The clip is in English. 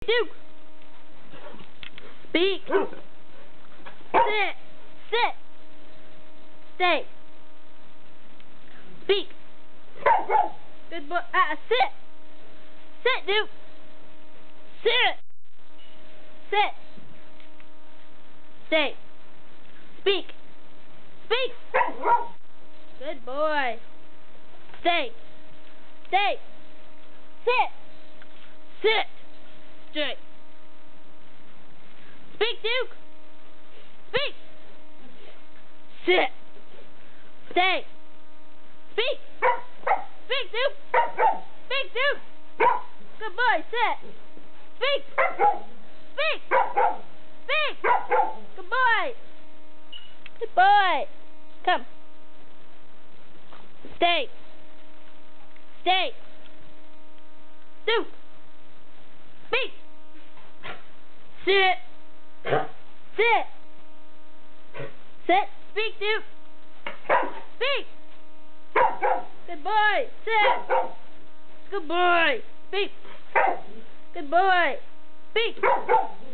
Duke. Speak. Sit. Sit. Stay. Speak. Good boy. Sit. Sit, Duke. Sit. Sit. Stay. Speak. Speak. Good boy. Stay. Stay. Sit. Sit. Straight. Speak, Duke. Speak. Sit. Stay. Speak. Speak, Duke. Speak, Duke. Good boy. Sit. Speak. Speak. Speak. Good boy. Good boy. Come. Stay. Stay. Duke. Speak. Sit. Sit. Sit. Speak, Duke. Speak. Good boy. Sit. Good boy. Speak. Good boy. Speak.